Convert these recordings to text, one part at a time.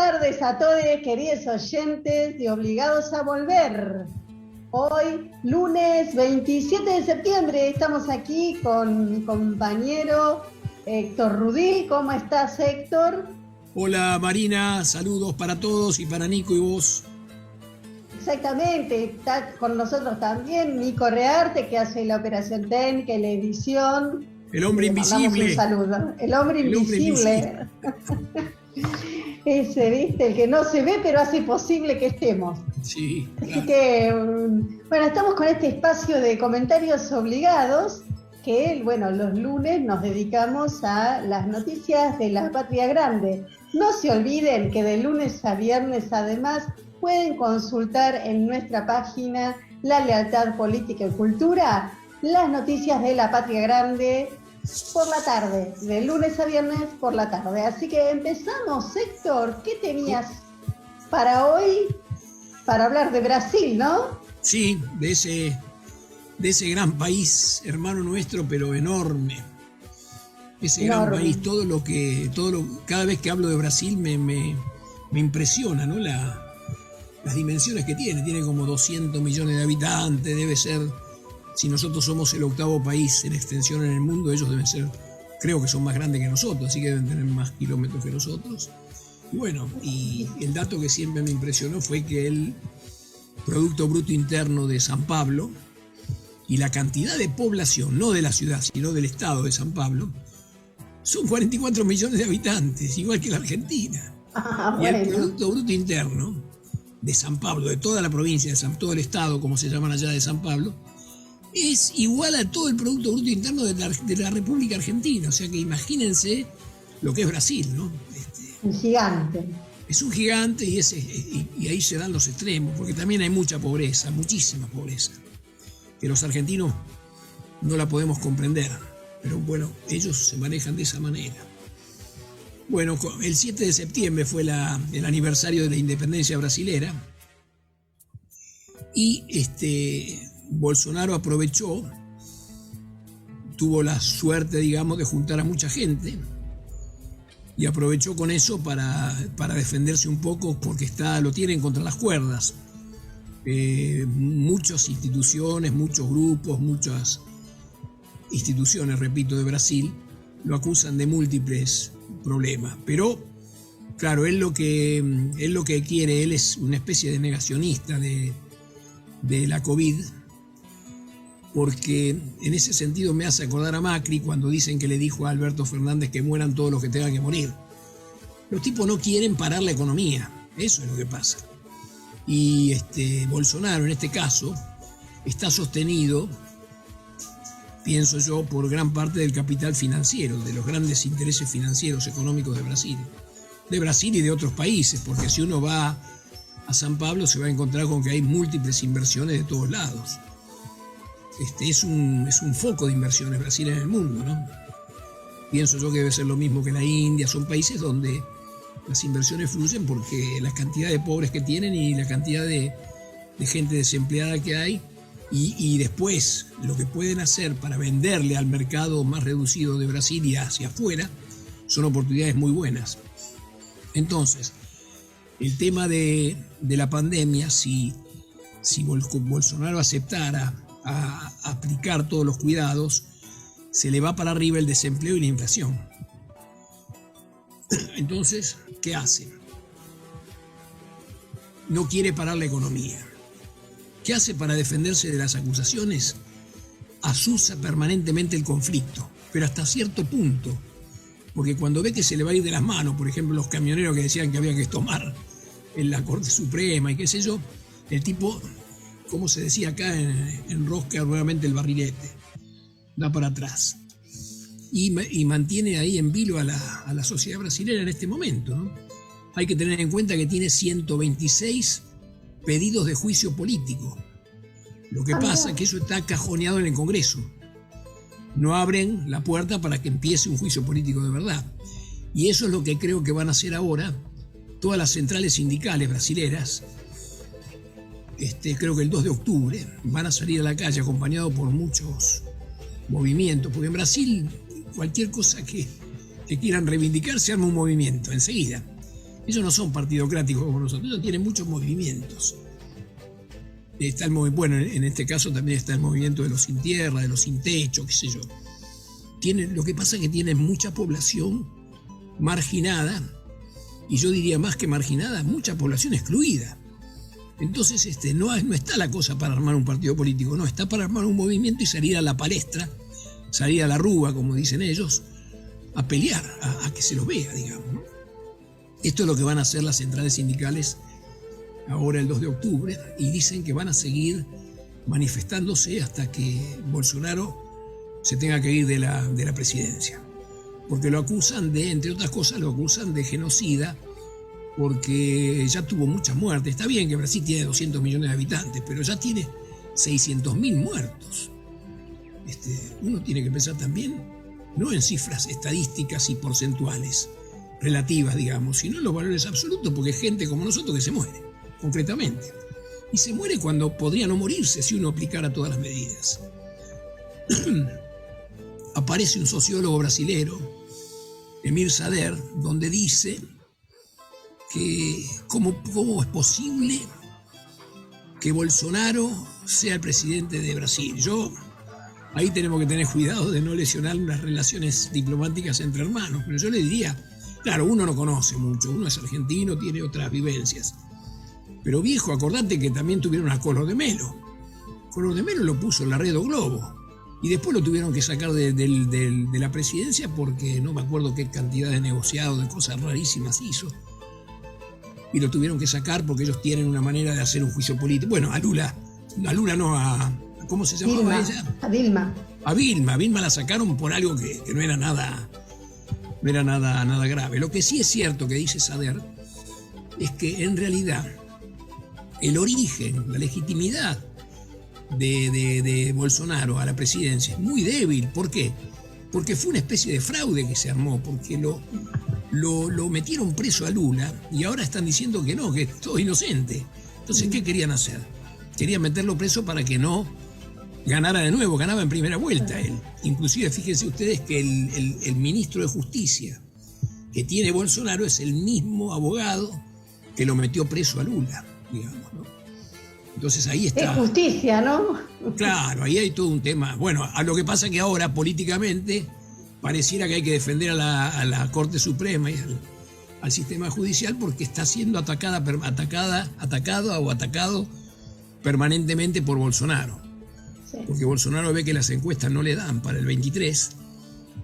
tardes a todos, queridos oyentes de Obligados a Volver. Hoy, lunes 27 de septiembre, estamos aquí con mi compañero Héctor Rudil. ¿Cómo estás, Héctor? Hola, Marina, saludos para todos y para Nico y vos. Exactamente, está con nosotros también Nico Rearte, que hace la operación técnica y la edición. El hombre invisible. Un saludo. El hombre invisible. Ese, ¿viste? El que no se ve, pero hace posible que estemos. Sí, claro. Así que, bueno, estamos con este espacio de comentarios obligados, que, bueno, los lunes nos dedicamos a las noticias de la Patria Grande. No se olviden que de lunes a viernes, además, pueden consultar en nuestra página La Lealtad Política y Cultura las noticias de la Patria Grande por la tarde, de lunes a viernes por la tarde. Así que empezamos, Héctor. ¿Qué tenías para hoy? Para hablar de Brasil, ¿no? Sí, de ese gran país, hermano nuestro, pero enorme. Ese gran país, cada vez que hablo de Brasil me impresiona, ¿no? Las dimensiones que tiene como 200 millones de habitantes, debe ser, si nosotros somos el octavo país en extensión en el mundo, ellos deben ser, creo que son más grandes que nosotros, así que deben tener más kilómetros que nosotros. Y bueno, y el dato que siempre me impresionó fue que el Producto Bruto Interno de San Pablo y la cantidad de población, no de la ciudad, sino del estado de San Pablo, son 44 millones de habitantes, igual que la Argentina. Y el Producto Bruto Interno de San Pablo, de toda la provincia, todo el estado, como se llaman allá, de San Pablo, es igual a todo el Producto Bruto Interno de la República Argentina. O sea que imagínense lo que es Brasil, ¿no? Un gigante. Es un gigante y ahí se dan los extremos, porque también hay mucha pobreza, muchísima pobreza, que los argentinos no la podemos comprender, pero bueno, ellos se manejan de esa manera. Bueno, el 7 de septiembre fue el aniversario de la independencia brasilera y Bolsonaro aprovechó, tuvo la suerte, digamos, de juntar a mucha gente y aprovechó con eso para defenderse un poco, porque lo tienen contra las cuerdas. Muchas instituciones, muchos grupos, muchas instituciones, repito, de Brasil, lo acusan de múltiples problemas. Pero, claro, él lo que quiere, él es una especie de negacionista de la COVID, porque en ese sentido me hace acordar a Macri cuando dicen que le dijo a Alberto Fernández que mueran todos los que tengan que morir. Los tipos no quieren parar la economía, eso es lo que pasa. Y Bolsonaro, en este caso, está sostenido, pienso yo, por gran parte del capital financiero, de los grandes intereses financieros económicos de Brasil y de otros países, porque si uno va a San Pablo se va a encontrar con que hay múltiples inversiones de todos lados. Es un foco de inversiones Brasil en el mundo, ¿no? Pienso yo que debe ser lo mismo que la India. Son países donde las inversiones fluyen porque la cantidad de pobres que tienen y la cantidad de gente desempleada que hay, y después lo que pueden hacer para venderle al mercado más reducido de Brasil y hacia afuera son oportunidades muy buenas. Entonces, el tema de la pandemia, si Bolsonaro aceptara a aplicar todos los cuidados, se le va para arriba el desempleo y la inflación. Entonces, ¿qué hace? No quiere parar la economía. ¿Qué hace para defenderse de las acusaciones? Asusa permanentemente el conflicto, pero hasta cierto punto, porque cuando ve que se le va a ir de las manos, por ejemplo, los camioneros que decían que había que tomar en la Corte Suprema y qué sé yo, el tipo, como se decía acá, enrosca nuevamente el barrilete, da para atrás y mantiene ahí en vilo a la sociedad brasileña en este momento, ¿no? Hay que tener en cuenta que tiene 126 pedidos de juicio político. Lo que pasa es que eso está cajoneado en el Congreso. No abren la puerta para que empiece un juicio político de verdad. Y eso es lo que creo que van a hacer ahora todas las centrales sindicales brasileras. Creo que el 2 de octubre van a salir a la calle acompañados por muchos movimientos, porque en Brasil cualquier cosa que quieran reivindicar se arma un movimiento enseguida. Ellos no son partidocráticos como nosotros, ellos tienen muchos movimientos. Está bueno, en este caso también está el movimiento de los sin tierra, de los sin techo, qué sé yo. Lo que pasa es que tienen mucha población marginada, y yo diría más que marginada, mucha población excluida. Entonces no está la cosa para armar un partido político, no, está para armar un movimiento y salir a la palestra, salir a la rúa, como dicen ellos, a pelear, a que se los vea, digamos, ¿no? Esto es lo que van a hacer las centrales sindicales ahora el 2 de octubre, y dicen que van a seguir manifestándose hasta que Bolsonaro se tenga que ir de la presidencia. Porque lo acusan entre otras cosas, lo acusan de genocida, porque ya tuvo muchas muertes. Está bien que Brasil tiene 200 millones de habitantes, pero ya tiene 600.000 muertos. Uno tiene que pensar también, no en cifras estadísticas y porcentuales, relativas, digamos, sino en los valores absolutos, porque es gente como nosotros que se muere, concretamente. Y se muere cuando podría no morirse si uno aplicara todas las medidas. Aparece un sociólogo brasilero, Emir Sader, donde dice que cómo es posible que Bolsonaro sea el presidente de Brasil. Ahí tenemos que tener cuidado de no lesionar las relaciones diplomáticas entre hermanos, pero yo le diría, claro, uno no conoce mucho, uno es argentino, tiene otras vivencias, pero viejo, acordate que también tuvieron a Collor de Mello. Collor de Mello lo puso en la Red Globo, y después lo tuvieron que sacar de la presidencia porque no me acuerdo qué cantidad de negociados, de cosas rarísimas hizo. Y lo tuvieron que sacar porque ellos tienen una manera de hacer un juicio político. Bueno, a Lula no, ¿cómo se llamaba ella? A Vilma. A Vilma la sacaron por algo que no era nada grave. Lo que sí es cierto que dice Sader es que en realidad el origen, la legitimidad de Bolsonaro a la presidencia es muy débil. ¿Por qué? Porque fue una especie de fraude que se armó, porque lo metieron preso a Lula y ahora están diciendo que no, que es todo inocente. Entonces, ¿qué querían hacer? Querían meterlo preso para que no ganara de nuevo, ganaba en primera vuelta él. Inclusive, fíjense ustedes que el ministro de Justicia que tiene Bolsonaro es el mismo abogado que lo metió preso a Lula, digamos, ¿no? Entonces ahí está. Es justicia, ¿no? Claro, ahí hay todo un tema. Bueno, a lo que pasa que ahora políticamente pareciera que hay que defender a la Corte Suprema y al sistema judicial porque está siendo atacado permanentemente por Bolsonaro. Sí. Porque Bolsonaro ve que las encuestas no le dan para el 23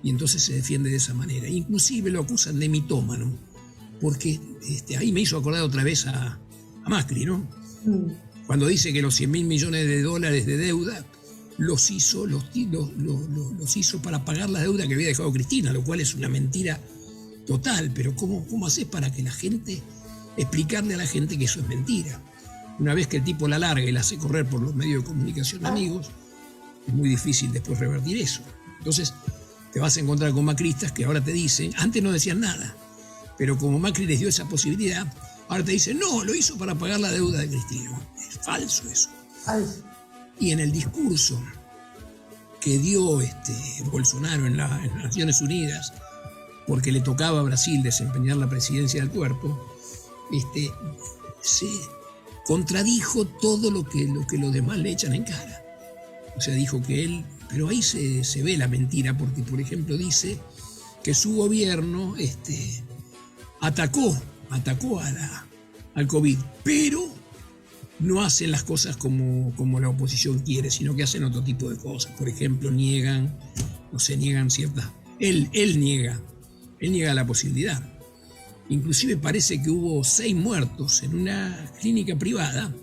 y entonces se defiende de esa manera. Inclusive lo acusan de mitómano, porque ahí me hizo acordar otra vez a Macri, ¿no? Cuando dice que los 100.000 millones de dólares de deuda los hizo para pagar la deuda que había dejado Cristina, lo cual es una mentira total. Pero ¿cómo haces para que explicarle a la gente que eso es mentira? Una vez que el tipo la larga y la hace correr por los medios de comunicación amigos, es muy difícil después revertir eso. Entonces te vas a encontrar con macristas que ahora te dicen, antes no decían nada, pero como Macri les dio esa posibilidad, ahora te dicen, no, lo hizo para pagar la deuda de Cristina. Es falso eso. Falso. Y en el discurso que dio Bolsonaro en las Naciones Unidas, porque le tocaba a Brasil desempeñar la presidencia del cuerpo, se contradijo todo lo que los demás le echan en cara. O sea, dijo que él... Pero ahí se ve la mentira, porque, por ejemplo, dice que su gobierno atacó al COVID, pero no hacen las cosas como la oposición quiere, sino que hacen otro tipo de cosas. Por ejemplo, niegan ciertas... Él niega la posibilidad. Inclusive parece que hubo 6 muertos en una clínica privada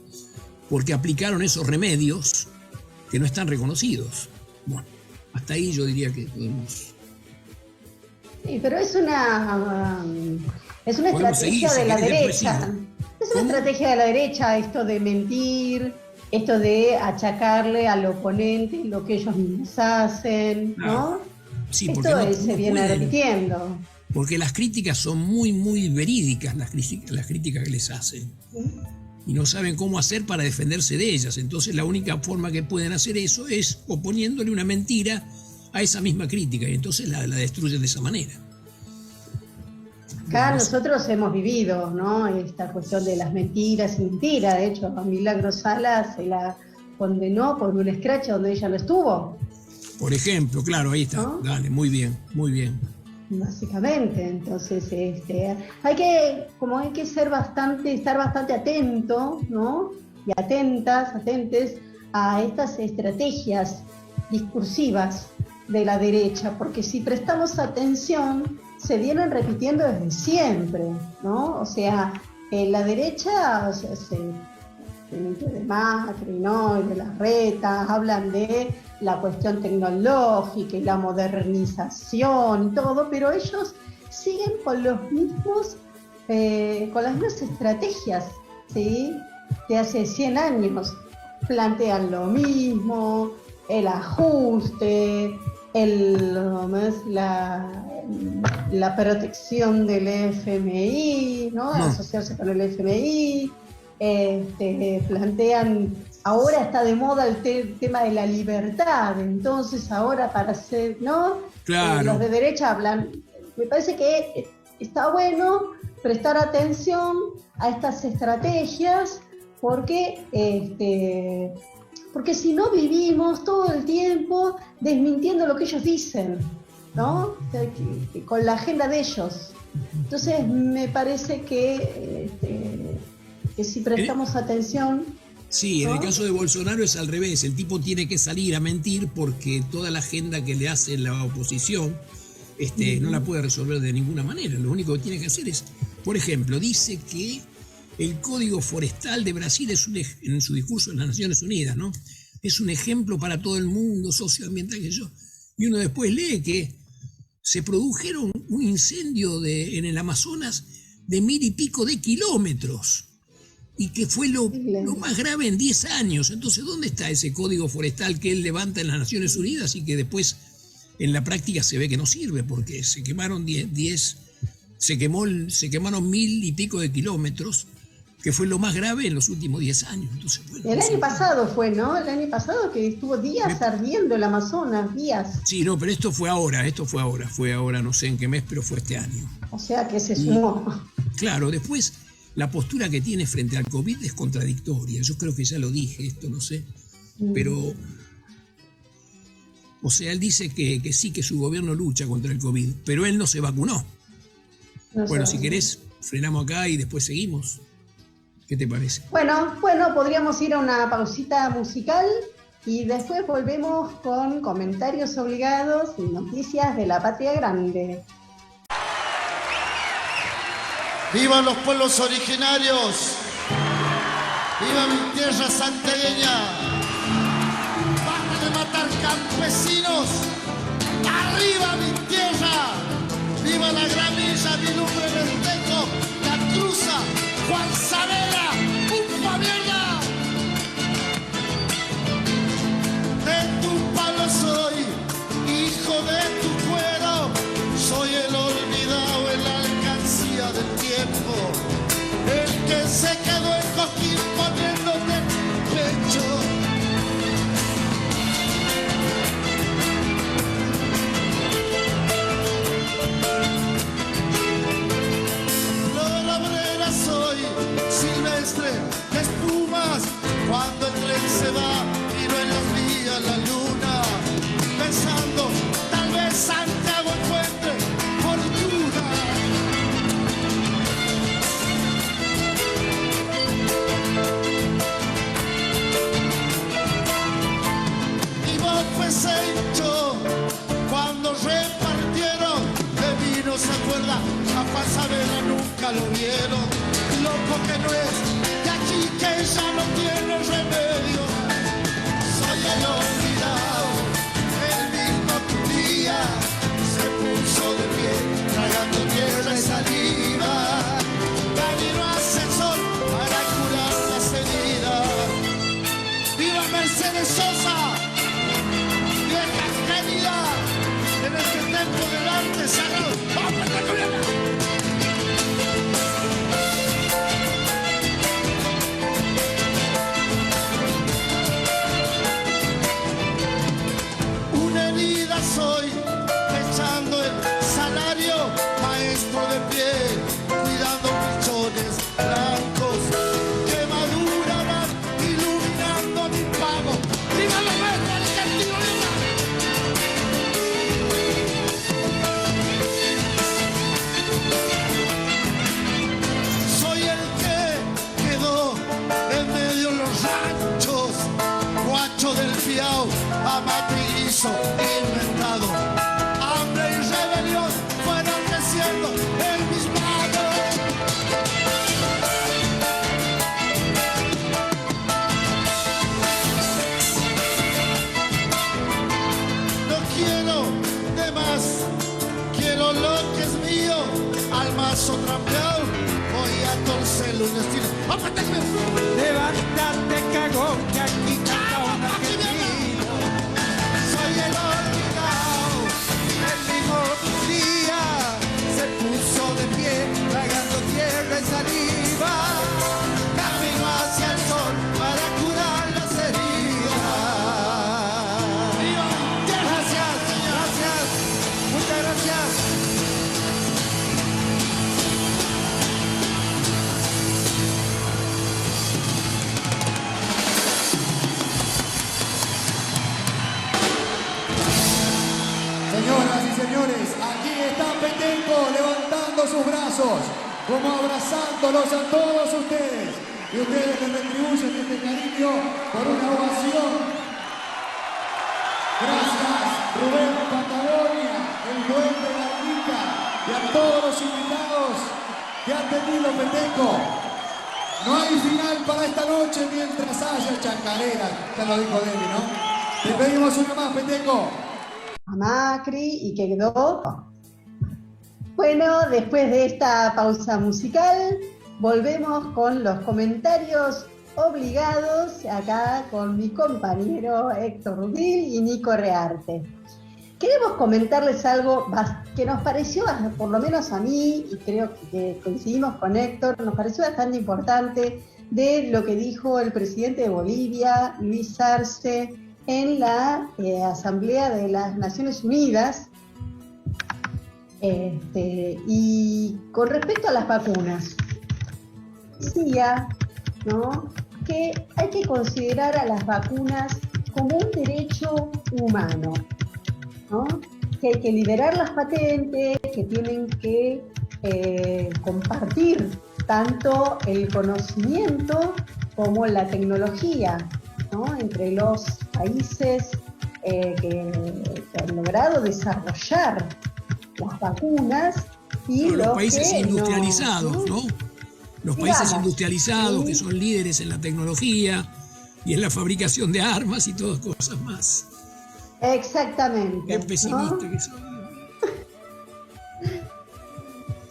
porque aplicaron esos remedios que no están reconocidos. Bueno, hasta ahí yo diría que podemos... Sí, pero es una estrategia de la derecha. Es una estrategia de la derecha esto de mentir, esto de achacarle al oponente lo que ellos mismos hacen, ¿no? Sí, esto se viene repitiendo. Porque las críticas son muy, muy verídicas, las críticas que les hacen. Y no saben cómo hacer para defenderse de ellas. Entonces la única forma que pueden hacer eso es oponiéndole una mentira a esa misma crítica. Y entonces la destruyen de esa manera. Acá nosotros hemos vivido, ¿no?, esta cuestión de las mentiras y mentiras. De hecho, a Milagro Sala se la condenó por un escrache donde ella no estuvo. Por ejemplo, claro, ahí está. ¿No? Dale, muy bien, muy bien. Básicamente, entonces hay que estar bastante atento, ¿no?, y atentes a estas estrategias discursivas de la derecha, porque si prestamos atención, se vienen repitiendo desde siempre, ¿no? O sea, la derecha, o sea, de Macri, ¿no?, y de las retas, hablan de la cuestión tecnológica y la modernización y todo, pero ellos siguen con los mismos, con las mismas estrategias, ¿sí?, de hace 100 años. Plantean lo mismo, el ajuste, la protección del FMI, ¿no?, asociarse con el FMI, plantean, ahora está de moda el tema de la libertad, entonces ahora para hacer, ¿no? Claro. Los de derecha hablan, me parece que está bueno prestar atención a estas estrategias, porque si no vivimos todo el tiempo desmintiendo lo que ellos dicen, ¿no?, con la agenda de ellos. Entonces me parece que si prestamos atención... Sí, en el caso de Bolsonaro es al revés, el tipo tiene que salir a mentir porque toda la agenda que le hace la oposición no la puede resolver de ninguna manera. Lo único que tiene que hacer es, por ejemplo, dice que el Código Forestal de Brasil en su discurso en las Naciones Unidas, ¿no?, es un ejemplo para todo el mundo socioambiental, y uno después lee que se produjeron un incendio en el Amazonas de 1000 y pico de kilómetros, y que fue lo más grave en 10 años. Entonces, ¿dónde está ese código forestal que él levanta en las Naciones Unidas y que después en la práctica se ve que no sirve? Porque se quemaron 1000 y pico de kilómetros, que fue lo más grave en los últimos 10 años. Entonces, bueno, el año pasado fue, ¿no? El año pasado que estuvo días ardiendo el Amazonas, días. Sí, no, pero esto fue ahora, no sé en qué mes, pero fue este año. O sea que se sumó. Claro, después la postura que tiene frente al COVID es contradictoria. Yo creo que ya lo dije, esto no sé, pero... O sea, él dice que sí, que su gobierno lucha contra el COVID, pero él no se vacunó. Bueno, si querés, frenamos acá y después seguimos. ¿Qué te parece? Bueno, podríamos ir a una pausita musical y después volvemos con comentarios obligados y noticias de la patria grande. ¡Vivan los pueblos originarios! ¡Viva mi tierra santiagueña! ¡Basta de matar campesinos! ¡Arriba mi tierra! ¡Viva la gramilla, mi lumbre Venteco, la Truza, Juan Saavedra, ¡pumpa mierda! De tu palo soy, hijo de tu cuero, soy el olvidado en la alcancía del tiempo, el que se quedó en Coquín poniéndote pecho. Soy silvestre de espumas, cuando el tren se va y no en los días la luna, pensando tal vez Santiago encuentre fortuna. Y vos fuese hecho cuando repartieron de vino, se acuerda, a Juan Saavedra nunca lo vieron. Loco que no es, de aquí que ya no tiene remedio. Soy el olvidado, el mismo día se puso de pie, tragando tierra y saliva. Camino hacia el sol para curar las heridas. ¡Viva Mercedes Sosa! ¡Vieja querida! En este templo del arte sagrado. ¡Vamos, Patagonia! Soy echando el salario, maestro de pie. pecho del fiao a Macri hizo inventado. Hambre y rebelión fueron creciendo en mis manos. No quiero de más, quiero lo que es mío, al mazo trampeado voy a torcerlo un destino. Levántate, cagón, que aquí canta un argentino. Soy el olvidado. El mismo día se puso de pie, tragando tierra y saliva. Camino hacia el sol para curar las heridas. Gracias, gracias, muchas gracias. Señoras y señores, aquí está Petenco levantando sus brazos, como abrazándolos a todos ustedes. Y ustedes le retribuyen este cariño por una ovación. Gracias, Rubén Patagonia, el duende Garnica, y a todos los invitados que han tenido Petenco. No hay final para esta noche mientras haya chacarera. Ya lo dijo Debbie, ¿no? Te pedimos una más, Petenco. A Macri y que quedó. Bueno, después de esta pausa musical, volvemos con los comentarios obligados acá con mi compañero Héctor Rudil y Nico Rearte. Queremos comentarles algo que nos pareció, por lo menos a mí, y creo que coincidimos con Héctor, nos pareció bastante importante de lo que dijo el presidente de Bolivia, Luis Arce, en la Asamblea de las Naciones Unidas, y con respecto a las vacunas, decía, ¿no?, que hay que considerar a las vacunas como un derecho humano, ¿no?, que hay que liberar las patentes, que tienen que compartir tanto el conocimiento como la tecnología, ¿no?, entre los países que han logrado desarrollar las vacunas y los países industrializados, ¿no? Los países industrializados, ¿sí?, que son líderes en la tecnología y en la fabricación de armas y todas cosas más. Exactamente. Qué pesimista, ¿no?, que soy.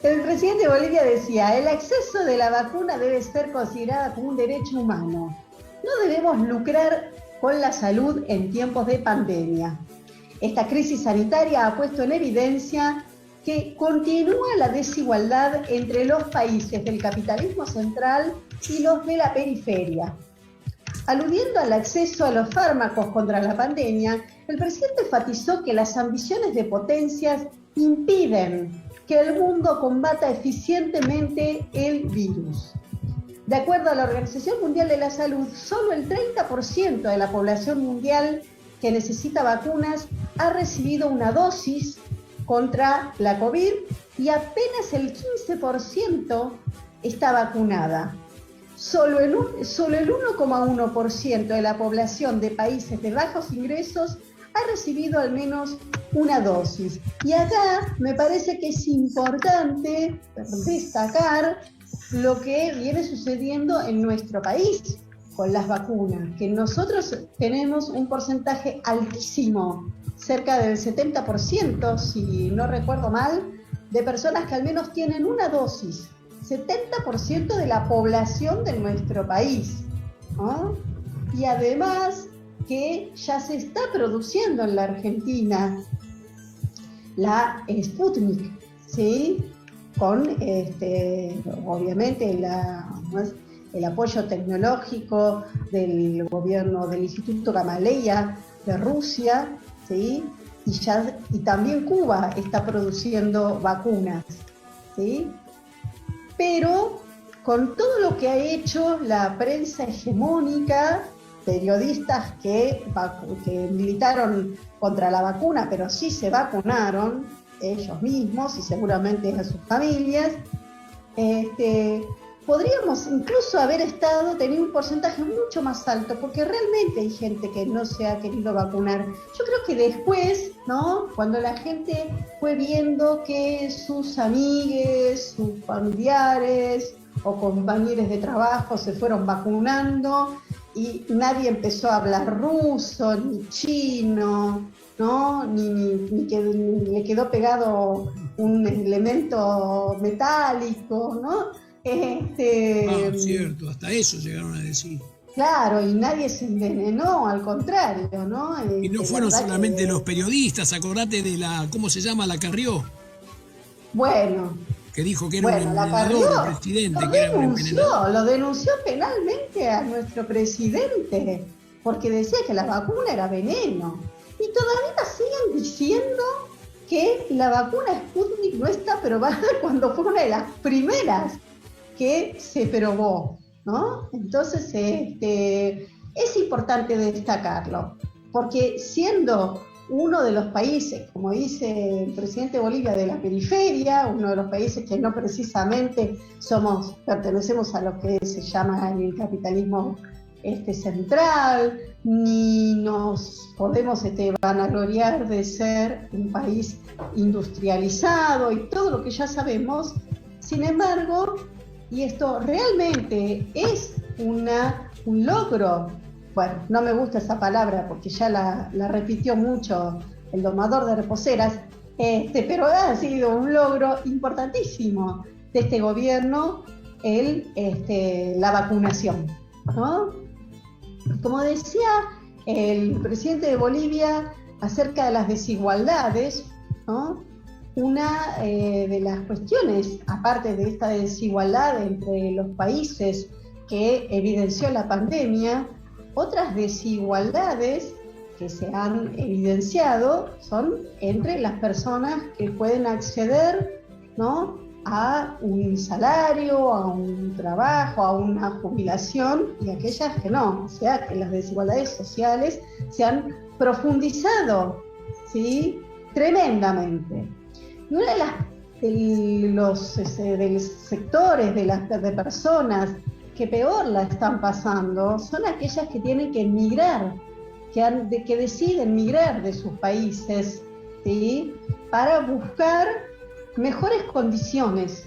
El presidente de Bolivia decía: el acceso de la vacuna debe ser considerada como un derecho humano. No debemos lucrar con la salud en tiempos de pandemia. Esta crisis sanitaria ha puesto en evidencia que continúa la desigualdad entre los países del capitalismo central y los de la periferia. Aludiendo al acceso a los fármacos contra la pandemia, el presidente enfatizó que las ambiciones de potencias impiden que el mundo combata eficientemente el virus. De acuerdo a la Organización Mundial de la Salud, solo el 30% de la población mundial que necesita vacunas ha recibido una dosis contra la COVID y apenas el 15% está vacunada. Solo el 1,1% de la población de países de bajos ingresos ha recibido al menos una dosis. Y acá me parece que es importante destacar lo que viene sucediendo en nuestro país con las vacunas, que nosotros tenemos un porcentaje altísimo, cerca del 70%, si no recuerdo mal, de personas que al menos tienen una dosis. 70% de la población de nuestro país, ¿no? Y además que ya se está produciendo en la Argentina la Sputnik, ¿sí?, con obviamente el apoyo tecnológico del gobierno del Instituto Gamaleya de Rusia, ¿sí?, y también Cuba está produciendo vacunas, ¿sí? Pero con todo lo que ha hecho la prensa hegemónica, periodistas que militaron contra la vacuna, pero sí se vacunaron ellos mismos y seguramente a sus familias, podríamos incluso haber tenido un porcentaje mucho más alto, porque realmente hay gente que no se ha querido vacunar. Yo creo que después, ¿no? Cuando la gente fue viendo que sus amigues, sus familiares o compañeros de trabajo se fueron vacunando y nadie empezó a hablar ruso, ni chino, ¿no? Ni le quedó pegado un elemento metálico, ¿no? Cierto, hasta eso llegaron a decir. Claro, y nadie se envenenó, al contrario, ¿no? Y no fueron solamente los periodistas, acordate de ¿cómo se llama? La Carrió. Bueno. Que dijo que era un envenenador, el presidente. Que era un envenenador. Lo denunció penalmente a nuestro presidente, porque decía que la vacuna era veneno. Y todavía siguen diciendo que la vacuna Sputnik no está aprobada cuando fue una de las primeras que se probó, ¿no? Entonces, es importante destacarlo, porque siendo uno de los países, como dice el presidente de Bolivia, de la periferia, uno de los países que no precisamente pertenecemos a lo que se llama el capitalismo central, ni nos podemos vanagloriar de ser un país industrializado y todo lo que ya sabemos. Sin embargo, y esto realmente es un logro, bueno, no me gusta esa palabra porque ya la repitió mucho el domador de reposeras, pero ha sido un logro importantísimo de este gobierno la vacunación, ¿no? Como decía el presidente de Bolivia acerca de las desigualdades, ¿no? Una de las cuestiones, aparte de esta desigualdad entre los países que evidenció la pandemia, otras desigualdades que se han evidenciado son entre las personas que pueden acceder, ¿no?, a un salario, a un trabajo, a una jubilación, y aquellas que no. O sea, que las desigualdades sociales se han profundizado, ¿sí?, tremendamente. Y una de los sectores de personas que peor la están pasando son aquellas que tienen que emigrar, que deciden migrar de sus países, ¿sí?, para buscar mejores condiciones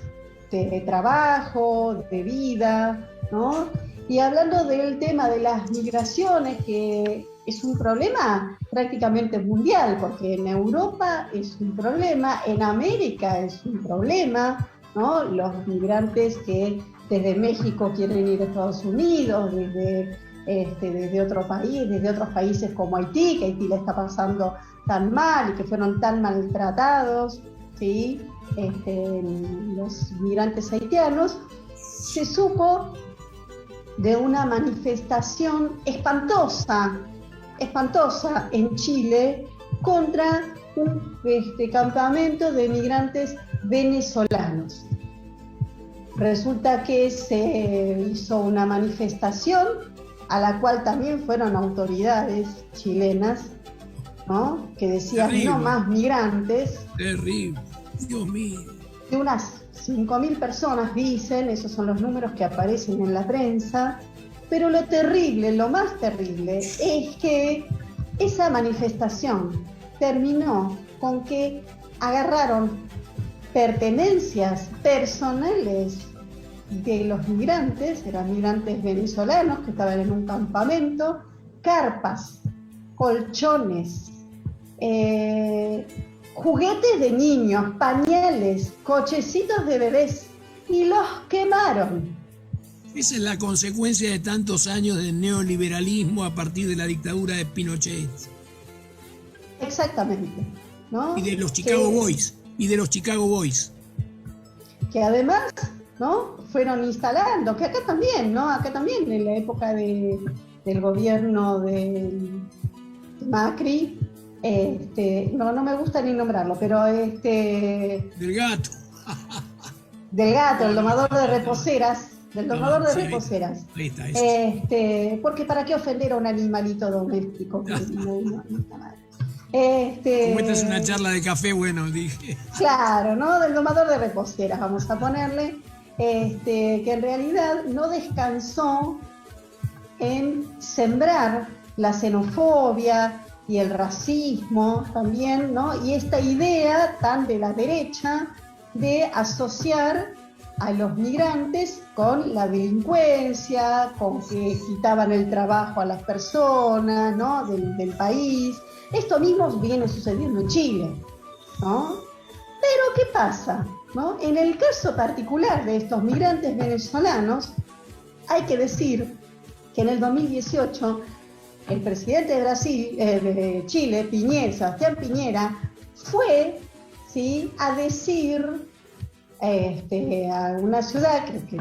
de trabajo, de vida, ¿no? Y hablando del tema de las migraciones, que es un problema prácticamente mundial, porque en Europa es un problema, en América es un problema, ¿no? Los migrantes que desde México quieren ir a Estados Unidos, desde otro país, desde otros países como Haití, que Haití le está pasando tan mal y que fueron tan maltratados, ¿sí? Los migrantes haitianos. Se supo de una manifestación espantosa en Chile contra un campamento de migrantes venezolanos. Resulta que se hizo una manifestación a la cual también fueron autoridades chilenas, ¿no?, que decían terrible. No más migrantes. Terrible, Dios mío. De unas 5.000 personas dicen, esos son los números que aparecen en la prensa, pero lo terrible, lo más terrible, es que esa manifestación terminó con que agarraron pertenencias personales de los migrantes, eran migrantes venezolanos que estaban en un campamento, carpas, colchones, juguetes de niños, pañales, cochecitos de bebés, y los quemaron. Esa es la consecuencia de tantos años de neoliberalismo a partir de la dictadura de Pinochet. Exactamente, ¿no? Y de los Chicago Boys. Que además, ¿no?, fueron instalando, que acá también, ¿no? Acá también en la época del gobierno de Macri, no me gusta ni nombrarlo, pero del gato. Del gato, el domador de reposeras. Del domador de reposeras. Ahí está. Porque ¿para qué ofender a un animalito doméstico? No está mal. Como esta es una charla de café, bueno, dije. Claro, ¿no? Del domador de reposeras, vamos a ponerle. que en realidad no descansó en sembrar la xenofobia y el racismo también, ¿no? Y esta idea tan de la derecha de asociar a los migrantes con la delincuencia, con que quitaban el trabajo a las personas, ¿no? del país. Esto mismo viene sucediendo en Chile, ¿no? Pero ¿qué pasa? ¿No? En el caso particular de estos migrantes venezolanos, hay que decir que en el 2018 el presidente de Brasil, de Chile, Sebastián Piñera, fue, ¿sí?, a decir a una ciudad, creo que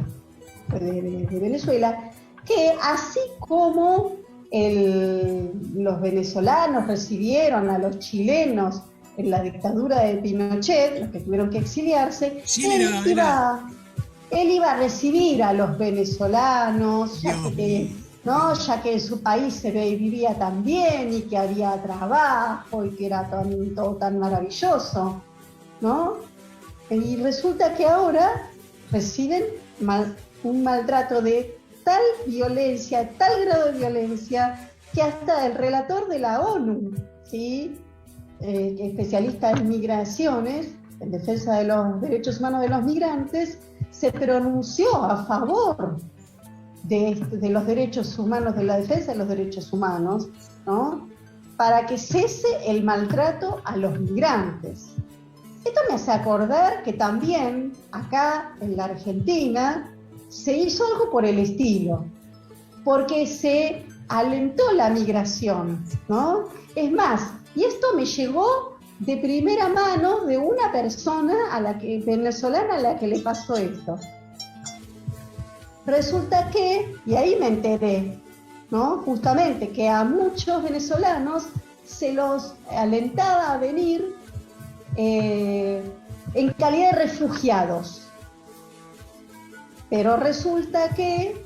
fue de Venezuela, que así como los venezolanos recibieron a los chilenos en la dictadura de Pinochet, los que tuvieron que exiliarse, Sí, él iba a recibir a los venezolanos, ya que en su país se vivía tan bien y que había trabajo y que era todo tan maravilloso, ¿no? Y resulta que ahora reciben un maltrato de tal violencia, tal grado de violencia, que hasta el relator de la ONU, ¿sí?, especialista en migraciones, en defensa de los derechos humanos de los migrantes, se pronunció a favor de los derechos humanos, de la defensa de los derechos humanos, ¿no?, para que cese el maltrato a los migrantes. Esto me hace acordar que también acá en la Argentina se hizo algo por el estilo, porque se alentó la migración, ¿no? Es más, y esto me llegó de primera mano de una persona venezolana a la que le pasó esto. Resulta que, y ahí me enteré, ¿no?, justamente que a muchos venezolanos se los alentaba a venir en calidad de refugiados. Pero resulta que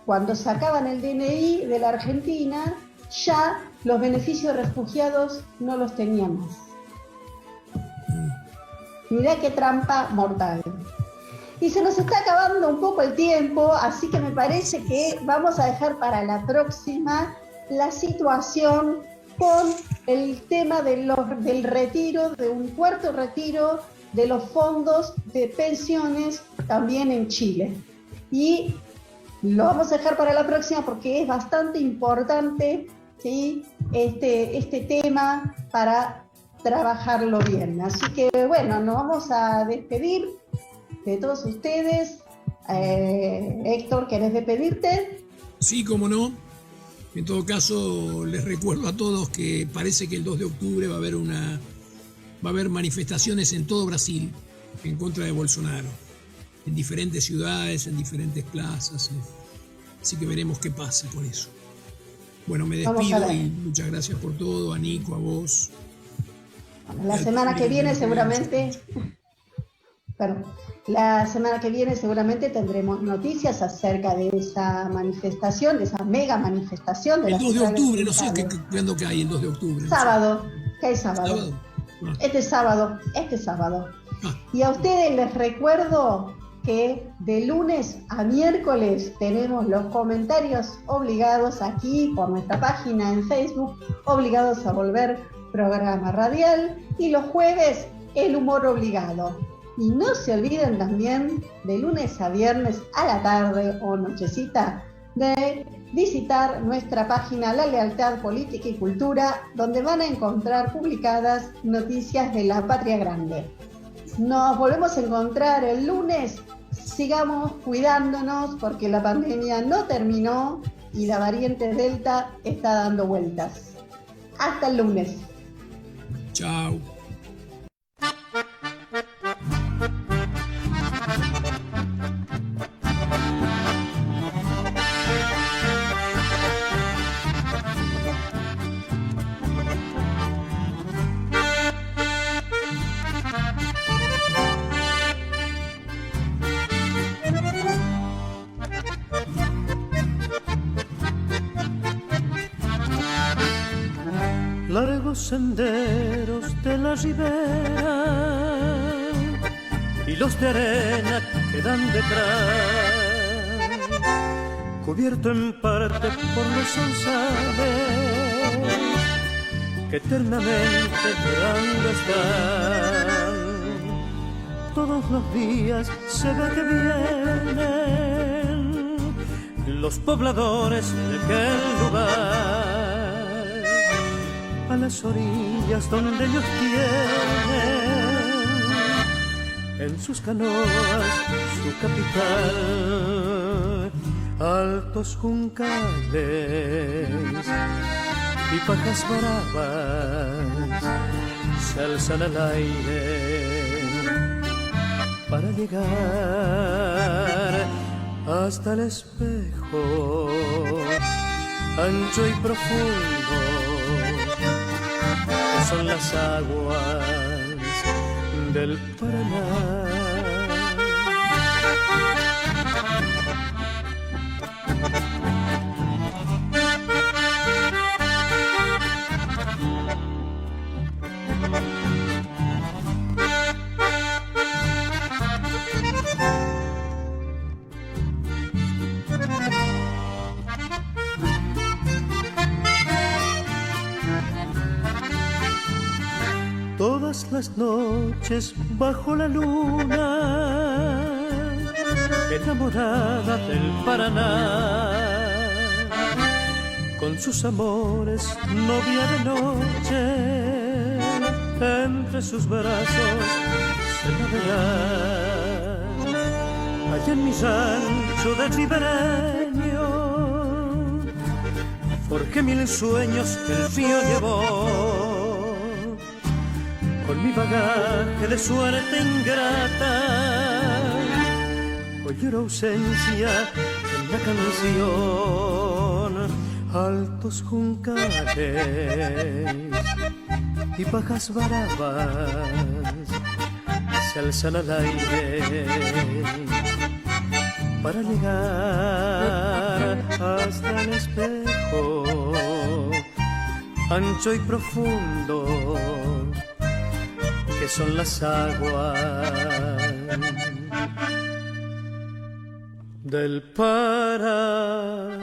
cuando sacaban el DNI de la Argentina, ya los beneficios de refugiados no los teníamos. Mirá qué trampa mortal. Y se nos está acabando un poco el tiempo, así que me parece que vamos a dejar para la próxima la situación con el tema del retiro, de un cuarto retiro de los fondos de pensiones también en Chile. Y lo vamos a dejar para la próxima porque es bastante importante, ¿sí?, este tema para trabajarlo bien. Así que bueno, nos vamos a despedir de todos ustedes. Héctor, ¿querés despedirte? Sí, cómo no. En todo caso, les recuerdo a todos que parece que el 2 de octubre va a haber manifestaciones en todo Brasil en contra de Bolsonaro, en diferentes ciudades, en diferentes plazas. Así que veremos qué pasa con eso. Bueno, me despido y muchas gracias por todo, a Nico, a vos. La semana que viene seguramente tendremos noticias acerca de esa manifestación, de esa mega manifestación. El 2 de octubre, no sé cuándo cae el 2 de octubre. Sábado, cae sábado. Ah. Este sábado. Ah. Y a ustedes les recuerdo que de lunes a miércoles tenemos los comentarios obligados aquí por nuestra página en Facebook, Obligados a Volver, programa radial, y los jueves el humor obligado. Y no se olviden también de lunes a viernes a la tarde o nochecita de visitar nuestra página La Lealtad Política y Cultura, donde van a encontrar publicadas noticias de la Patria Grande. Nos volvemos a encontrar el lunes. Sigamos cuidándonos porque la pandemia no terminó y la variante Delta está dando vueltas. Hasta el lunes. Chao. Largos senderos de la ribera, hilos de arena quedan detrás, cubierto en parte por los sonzales que eternamente llorando están. Todos los días se ve que vienen los pobladores de aquel lugar a las orillas donde ellos tienen en sus canoas su capital. Altos juncales y pajas bravas se alzan al aire para llegar hasta el espejo ancho y profundo que son las aguas del Paraná. Todas las noches bajo la luna, enamorada del Paraná, con sus amores novia de noche, entre sus brazos se navegará. Allá en mi rancho de ribereño forjé mil sueños que el río llevó. Con mi bagaje de suerte ingrata, hoy lloro ausencia en la canción. Altos juncales y pajas bravas se alzan al aire para llegar hasta el espejo ancho y profundo que son las aguas del Paraná.